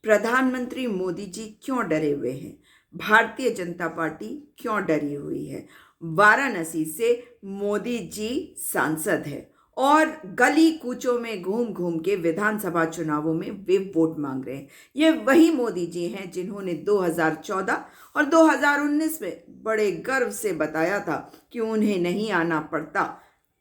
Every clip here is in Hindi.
प्रधानमंत्री मोदी जी क्यों डरे हुए हैं? भारतीय जनता पार्टी क्यों डरी हुई है? वाराणसी से मोदी जी सांसद है और गली कूचों में घूम घूम के विधानसभा चुनावों में वे वोट मांग रहे हैं। ये वही मोदी जी हैं जिन्होंने 2014 और 2019 में बड़े गर्व से बताया था कि उन्हें नहीं आना पड़ता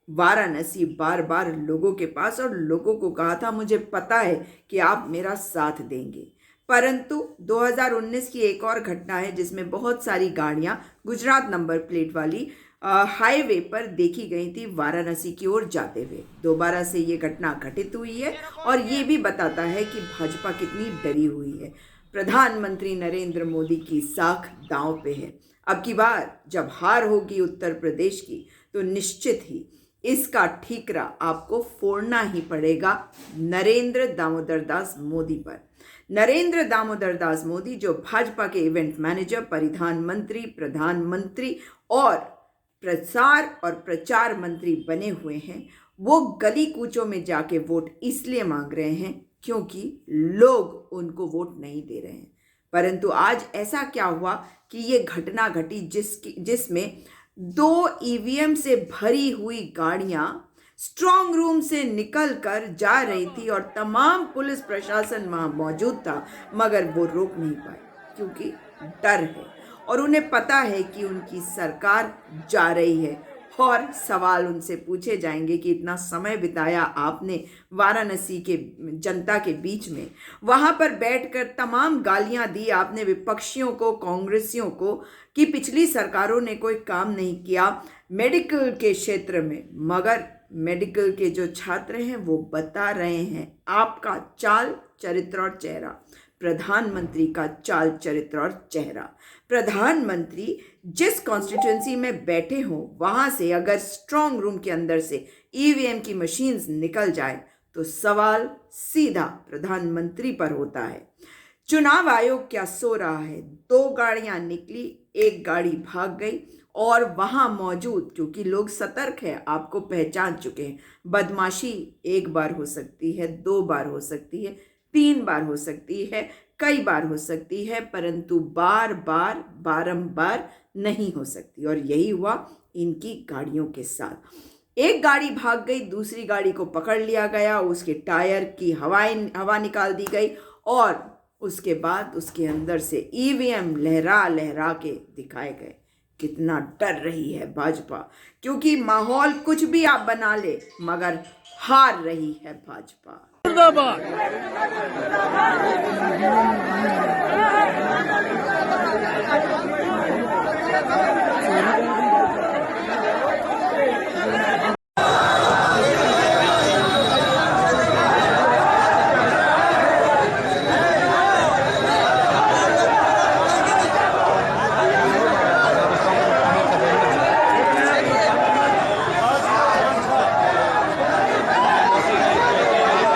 वाराणसी बार बार लोगों के पास, और लोगों को कहा था मुझे पता है कि आप मेरा साथ देंगे। परंतु 2019 की एक और घटना है जिसमें बहुत सारी गाड़ियां गुजरात नंबर प्लेट वाली हाईवे पर देखी गई थी वाराणसी की ओर जाते हुए। दोबारा से ये घटना घटित हुई है और ये भी बताता है कि भाजपा कितनी डरी हुई है। प्रधानमंत्री नरेंद्र मोदी की साख दांव पे है। अब की बार जब हार होगी उत्तर प्रदेश की तो निश्चित ही इसका ठीकरा आपको फोड़ना ही पड़ेगा नरेंद्र दामोदर दास मोदी पर। नरेंद्र दामोदर दास मोदी जो भाजपा के इवेंट मैनेजर, परिधान मंत्री, प्रधानमंत्री और प्रसार और प्रचार मंत्री बने हुए हैं, वो गली कूचों में जाके वोट इसलिए मांग रहे हैं क्योंकि लोग उनको वोट नहीं दे रहे हैं। परंतु आज ऐसा क्या हुआ कि ये घटना घटी जिसमें 2 ईवीएम से भरी हुई गाड़ियां स्ट्रांग रूम से निकल कर जा रही थी और तमाम पुलिस प्रशासन वहां मौजूद था, मगर वो रोक नहीं पाए क्योंकि डर है और उन्हें पता है कि उनकी सरकार जा रही है और सवाल उनसे पूछे जाएंगे कि इतना समय बिताया आपने वाराणसी के जनता के बीच में, वहां पर बैठकर तमाम गालियां दी आपने विपक्षियों को, कांग्रेसियों को, कि पिछली सरकारों ने कोई काम नहीं किया मेडिकल के क्षेत्र में। मगर मेडिकल के जो छात्र हैं वो बता रहे हैं आपका चाल, चरित्र और चेहरा, प्रधानमंत्री का चाल, चरित्र और चेहरा। प्रधानमंत्री जिस कॉन्स्टिट्यूंसी में बैठे हों वहां से अगर स्ट्रांग रूम के अंदर से ईवीएम की मशीन्स निकल जाए तो सवाल सीधा प्रधानमंत्री पर होता है। चुनाव आयोग क्या सो रहा है? 2 गाड़ियां निकली, एक गाड़ी भाग गई और वहां मौजूद, क्योंकि लोग सतर्क है, आपको पहचान चुके हैं, बदमाशी एक बार हो सकती है, 2 बार हो सकती है, 3 बार हो सकती है, कई बार हो सकती है, परंतु बार बार बारंबार नहीं हो सकती। और यही हुआ इनकी गाड़ियों के साथ। एक गाड़ी भाग गई, दूसरी गाड़ी को पकड़ लिया गया, उसके टायर की हवा निकाल दी गई और उसके बाद उसके अंदर से ईवीएम लहरा लहरा के दिखाए गए। कितना डर रही है भाजपा, क्योंकि माहौल कुछ भी आप बना ले मगर हार रही है भाजपा।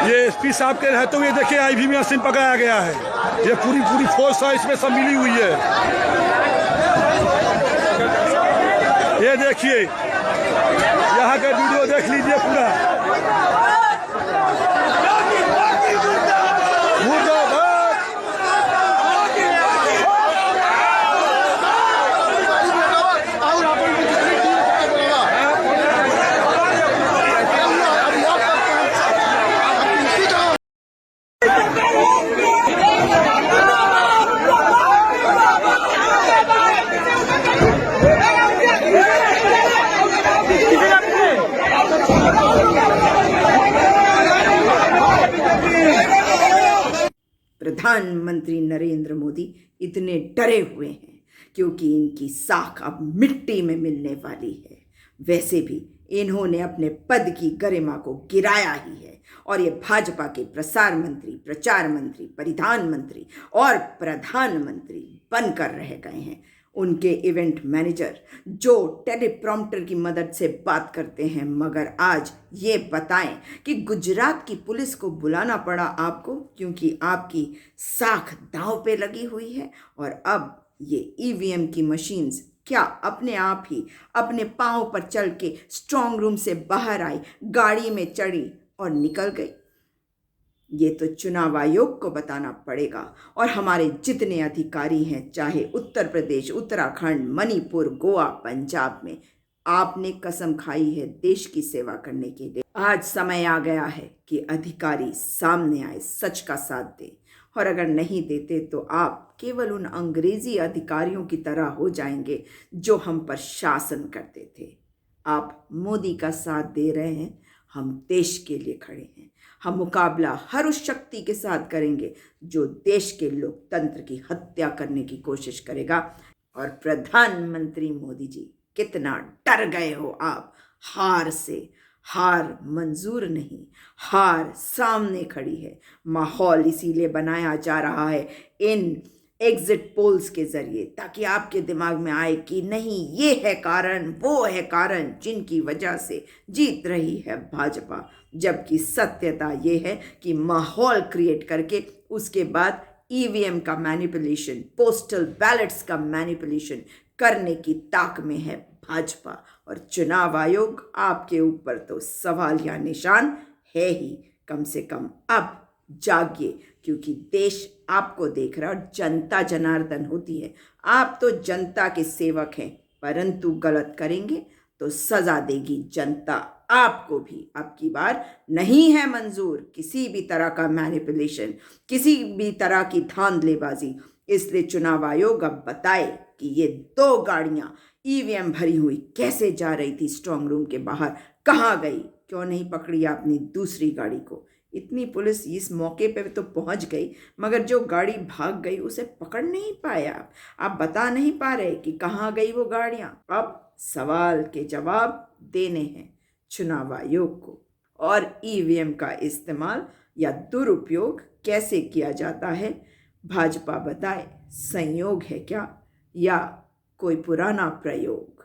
एसपी साहब के रहते हुए देखिए आईवी में मशीन पकड़ाया गया है। ये पूरी फोर्स है इसमें सब मिली हुई है। ये देखिए यहाँ का वीडियो देख लीजिए पूरा। प्रधानमंत्री नरेंद्र मोदी इतने डरे हुए हैं क्योंकि इनकी साख अब मिट्टी में मिलने वाली है। वैसे भी इन्होंने अपने पद की गरिमा को गिराया ही है और ये भाजपा के प्रसार मंत्री, प्रचार मंत्री, परिधान मंत्री और प्रधानमंत्री बनकर रह गए हैं। उनके इवेंट मैनेजर जो टेलीप्रॉम्प्टर की मदद से बात करते हैं, मगर आज ये बताएं कि गुजरात की पुलिस को बुलाना पड़ा आपको क्योंकि आपकी साख दांव पे लगी हुई है। और अब ये ईवीएम की मशीन्स क्या अपने आप ही अपने पांव पर चल के स्ट्रांग रूम से बाहर आई, गाड़ी में चढ़ी और निकल गई? ये तो चुनाव आयोग को बताना पड़ेगा। और हमारे जितने अधिकारी हैं, चाहे उत्तर प्रदेश, उत्तराखंड, मणिपुर, गोवा, पंजाब में, आपने कसम खाई है देश की सेवा करने के लिए। आज समय आ गया है कि अधिकारी सामने आए, सच का साथ दें। और अगर नहीं देते तो आप केवल उन अंग्रेजी अधिकारियों की तरह हो जाएंगे जो हम पर शासन करते थे। आप मोदी का साथ दे रहे हैं, हम देश के लिए खड़े हैं। हम मुकाबला हर उस शक्ति के साथ करेंगे जो देश के लोकतंत्र की हत्या करने की कोशिश करेगा। और प्रधानमंत्री मोदी जी, कितना डर गए हो आप हार से। हार मंजूर नहीं, हार सामने खड़ी है। माहौल इसीलिए बनाया जा रहा है इन एग्जिट पोल्स के जरिए, ताकि आपके दिमाग में आए कि नहीं, ये है कारण, वो है कारण जिनकी वजह से जीत रही है भाजपा। जबकि सत्यता ये है कि माहौल क्रिएट करके उसके बाद ईवीएम का मैनिपुलेशन, पोस्टल बैलेट्स का मैनिपुलेशन करने की ताक में है भाजपा। और चुनाव आयोग आपके ऊपर तो सवालिया निशान है ही। कम से कम अब जागिए, क्योंकि देश आपको देख रहा है और जनता जनार्दन होती है। आप तो जनता के सेवक हैं, परंतु गलत करेंगे तो सजा देगी जनता आपको भी। अब की बार नहीं है मंजूर किसी भी तरह का मैनिपुलेशन, किसी भी तरह की धांधलेबाजी। इसलिए चुनाव आयोग अब बताए कि ये 2 गाड़ियां ईवीएम भरी हुई कैसे जा रही थी स्ट्रांग रूम के बाहर, कहाँ गई, क्यों नहीं पकड़ी आपने दूसरी गाड़ी को। इतनी पुलिस इस मौके पे तो पहुंच गई, मगर जो गाड़ी भाग गई उसे पकड़ नहीं पाए आप बता नहीं पा रहे कि कहाँ गई वो गाड़ियां। अब सवाल के जवाब देने हैं चुनाव आयोग को। और ईवीएम का इस्तेमाल या दुरुपयोग कैसे किया जाता है, भाजपा बताए, संयोग है क्या या कोई पुराना प्रयोग।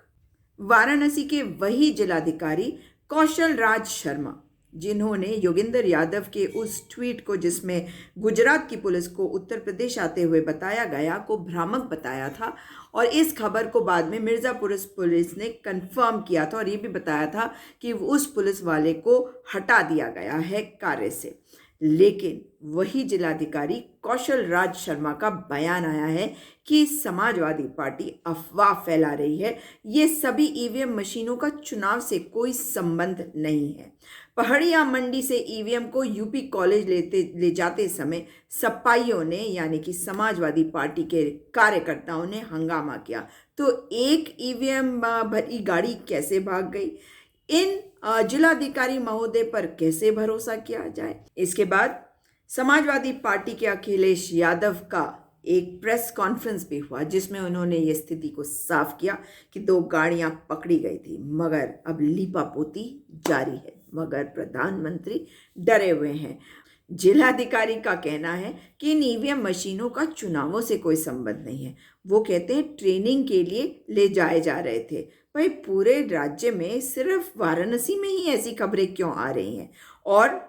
वाराणसी के वही जिलाधिकारी कौशल राज शर्मा, जिन्होंने योगेंद्र यादव के उस ट्वीट को जिसमें गुजरात की पुलिस को उत्तर प्रदेश आते हुए बताया गया को भ्रामक बताया था, और इस खबर को बाद में मिर्ज़ापुर पुलिस ने कंफर्म किया था और ये भी बताया था कि उस पुलिस वाले को हटा दिया गया है कार्य से। लेकिन वही जिलाधिकारी कौशल राज शर्मा का बयान आया है कि समाजवादी पार्टी अफवाह फैला रही है, ये सभी ईवीएम मशीनों का चुनाव से कोई संबंध नहीं है। पहाड़िया मंडी से ईवीएम को यूपी कॉलेज ले जाते समय सपाइयों ने, यानी कि समाजवादी पार्टी के कार्यकर्ताओं ने हंगामा किया, तो एक ईवीएम भरी गाड़ी कैसे भाग गई, इन जिलाधिकारी महोदय पर कैसे भरोसा किया जाए। इसके बाद समाजवादी पार्टी के अखिलेश यादव का एक प्रेस कॉन्फ्रेंस भी हुआ, जिसमें उन्होंने ये स्थिति को साफ किया कि 2 गाड़ियां पकड़ी गई थी, मगर अब लीपापोती जारी है, मगर प्रधानमंत्री डरे हुए हैं। जिलाधिकारी का कहना है कि इन ईवीएम मशीनों का चुनावों से कोई संबंध नहीं है। वो कहते हैं ट्रेनिंग के लिए ले जाए जा रहे थे। भाई, पूरे राज्य में सिर्फ वाराणसी में ही ऐसी खबरें क्यों आ रही हैं? और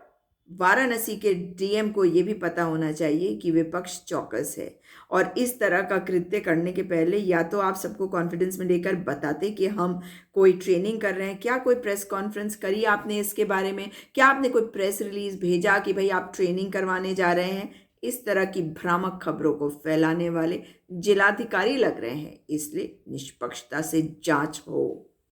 वाराणसी के डीएम को ये भी पता होना चाहिए कि विपक्ष चौकस है, और इस तरह का कृत्य करने के पहले या तो आप सबको कॉन्फिडेंस में लेकर बताते कि हम कोई ट्रेनिंग कर रहे हैं, क्या कोई प्रेस कॉन्फ्रेंस करी आपने इसके बारे में, क्या आपने कोई प्रेस रिलीज भेजा कि भाई आप ट्रेनिंग करवाने जा रहे हैं। इस तरह की भ्रामक खबरों को फैलाने वाले जिलाधिकारी लग रहे हैं, इसलिए निष्पक्षता से जांच हो।